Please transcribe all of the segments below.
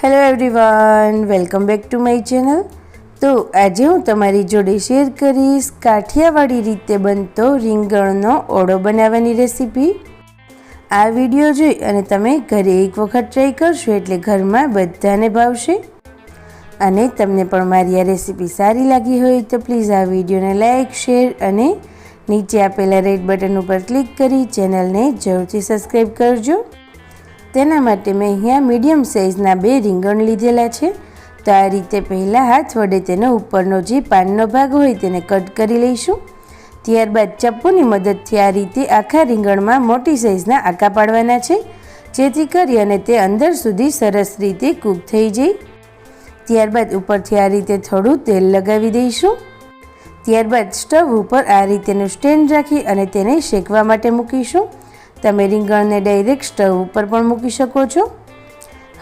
Hello everyone, welcome back to my channel. તો આજે હું તમારી જોડે શેર કરીશ કાઠિયાવાડી રીતે બનતો રીંગણનો ઓળો બનાવવાની રેસીપી। આ વિડીયો જોઈ અને તમે ઘરે એક વખત ટ્રાય કરશો એટલે ઘરમાં બધાને ભાવશે। અને તમને પણ મારી આ રેસીપી સારી લાગી હોય તો પ્લીઝ આ વિડીયોને લાઇક, શેર અને નીચે આપેલા રેડ બટન ઉપર ક્લિક કરી ચેનલને જરૂરથી સબસ્ક્રાઈબ કરજો। તેના માટે મેં અહીંયા મીડિયમ સાઇઝના 2 રીંગણ લીધેલા છે। તો આ રીતે પહેલાં હાથ વડે તેનો ઉપરનો જે પાનનો ભાગ હોય તેને કટ કરી લઈશું। ત્યારબાદ ચપ્પુની મદદથી આ રીતે આખા રીંગણમાં મોટી સાઇઝના આંકા પાડવાના છે, જેથી કરી અને તે અંદર સુધી સરસ રીતે કૂક થઈ જાય। ત્યારબાદ ઉપરથી આ રીતે થોડું તેલ લગાવી દઈશું। ત્યારબાદ સ્ટવ ઉપર આ રીતેનું સ્ટેન્ડ રાખી અને તેને શેકવા માટે મૂકીશું। તમે રીંગણને ડાયરેક્ટ સ્ટવ ઉપર પણ મૂકી શકો છો।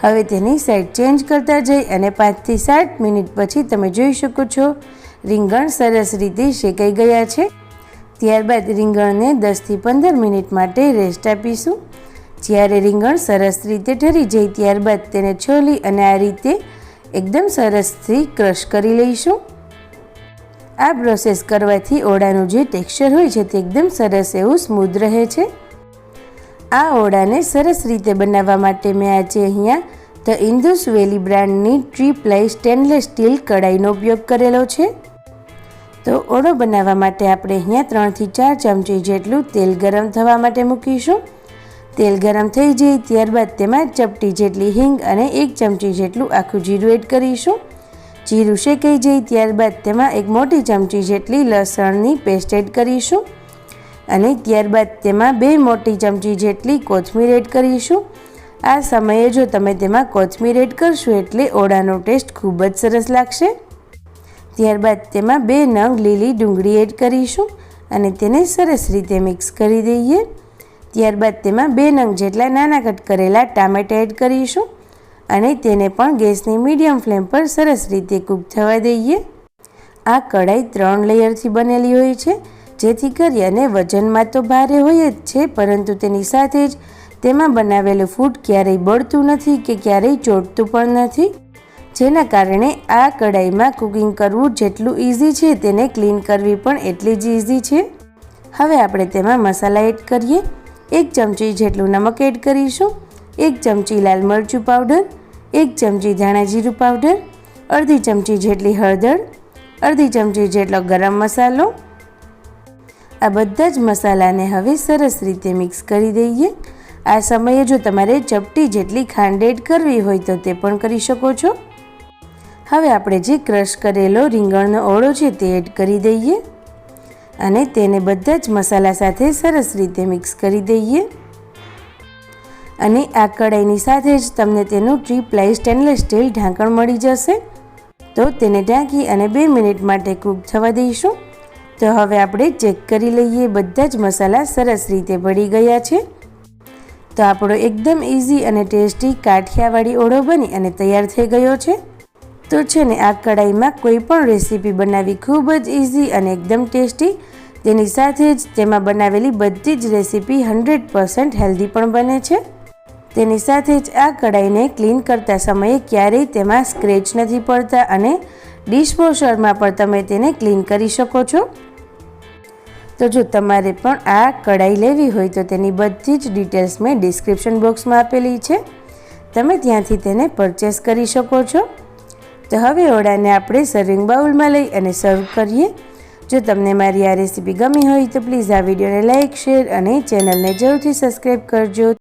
હવે તેની સાઈડ ચેન્જ કરતા જઈ અને 5 થી 7 મિનિટ પછી તમે જોઈ શકો છો રીંગણ સરસ રીતે શેકાઈ ગયા છે। ત્યારબાદ રીંગણને 10 થી 15 મિનિટ માટે રેસ્ટ આપીશું। જ્યારે રીંગણ સરસ રીતે ઠરી જાય ત્યારબાદ તેને છોલી અને આ રીતે એકદમ સરસથી ક્રશ કરી લઈશું। આ પ્રોસેસ કરવાથી ઓળાનું જે ટેક્સચર હોય છે તે એકદમ સરસ એવું સ્મૂધ રહે છે। આ ઓળાને સરસ રીતે બનાવવા માટે મેં આજે અહીંયા ધ ઇન્દુસ વેલી બ્રાન્ડની ટ્રી પ્લાય સ્ટેનલેસ સ્ટીલ કઢાઈનો ઉપયોગ કરેલો છે। તો ઓળો બનાવવા માટે આપણે અહીંયા 3 થી 4 ચમચી જેટલું તેલ ગરમ થવા માટે મૂકીશું। તેલ ગરમ થઈ જાય ત્યારબાદ તેમાં ચપટી જેટલી હિંગ અને 1 ચમચી જેટલું આખું જીરું એડ કરીશું। જીરું શેકાઈ જાય ત્યારબાદ તેમાં 1 મોટી ચમચી જેટલી લસણની પેસ્ટ એડ કરીશું અને ત્યારબાદ તેમાં 2 મોટી ચમચી જેટલી કોથમીર એડ કરીશું। આ સમયે જો તમે તેમાં કોથમીર એડ કરશો એટલે ઓળાનો ટેસ્ટ ખૂબ જ સરસ લાગશે। ત્યારબાદ તેમાં 2 નંગ લીલી ડુંગળી એડ કરીશું અને તેને સરસ રીતે મિક્સ કરી દઈએ। ત્યારબાદ તેમાં 2 નંગ જેટલા નાના કટ કરેલા ટામેટાં એડ કરીશું અને તેને પણ ગેસની મીડિયમ ફ્લેમ પર સરસ રીતે કૂક થવા દઈએ। આ કઢાઈ 3 લેયરથી બનેલી હોય છે, જેથી કરી અને વજનમાં તો ભારે હોય જ છે, પરંતુ તેની સાથે જ તેમાં બનાવેલું ફૂડ ક્યારેય બળતું નથી કે ક્યારેય ચોટતું પણ નથી, જેના કારણે આ કઢાઈમાં કુકિંગ કરવું જેટલું ઇઝી છે તેને ક્લીન કરવી પણ એટલી જ ઇઝી છે। હવે આપણે તેમાં મસાલા એડ કરીએ। 1 ચમચી જેટલું નમક એડ કરીશું, 1 ચમચી લાલ મરચું પાવડર, 1 ચમચી ધાણા જીરું પાવડર, અડધી ચમચી જેટલી હળદર, અડધી ચમચી જેટલો ગરમ મસાલો। આ બધા જ મસાલાને હવે સરસ રીતે મિક્સ કરી દઈએ। આ સમયે જો તમારે ચપટી જેટલી ખાંડ એડ કરવી હોય તો તે પણ કરી શકો છો। હવે આપણે જે ક્રશ કરેલો રીંગણનો ઓળો છે તે એડ કરી દઈએ અને તેને બધા જ મસાલા સાથે સરસ રીતે મિક્સ કરી દઈએ। અને આ કઢાઈની સાથે જ તમને તેનું ટ્રી પ્લાય સ્ટેનલેસ સ્ટીલ ઢાંકણ મળી જશે। તો તેને ઢાંકી અને 2 મિનિટ માટે કૂક થવા દઈશું। તો હવે આપણે ચેક કરી લઈએ, બધા જ મસાલા સરસ રીતે ભળી ગયા છે। તો આપણો એકદમ ઇઝી અને ટેસ્ટી કાઠિયાવાડી ઓળો બની અને તૈયાર થઈ ગયો છે। તો છે ને આ કઢાઈમાં કોઈ પણ રેસીપી બનાવવી ખૂબ જ ઇઝી અને એકદમ ટેસ્ટી। તેની સાથે જ તેમાં બનાવેલી બધી જ રેસીપી 100% હેલ્ધી પણ બને છે। તેની સાથે જ આ કઢાઈને ક્લીન કરતા સમયે ક્યારેય તેમાં સ્ક્રેચ નથી પડતા અને ડિશવોશરમાં પણ તમે તેને ક્લીન કરી શકો છો। તો જો તમારે પણ આ કઢાઈ લેવી હોય તો તેની બધી જ ડિટેલ્સ મેં ડિસ્ક્રિપ્શન બોક્સમાં આપેલી છે, તમે ત્યાંથી તેને પરચેસ કરી શકો છો। તો હવે ઓળાને આપણે સર્વિંગ બાઉલમાં લઈ અને સર્વ કરીએ। જો તમને મારી આ રેસીપી ગમી હોય તો પ્લીઝ આ વિડીયોને લાઇક, શેર અને ચેનલને જરૂરથી સબસ્ક્રાઈબ કરજો।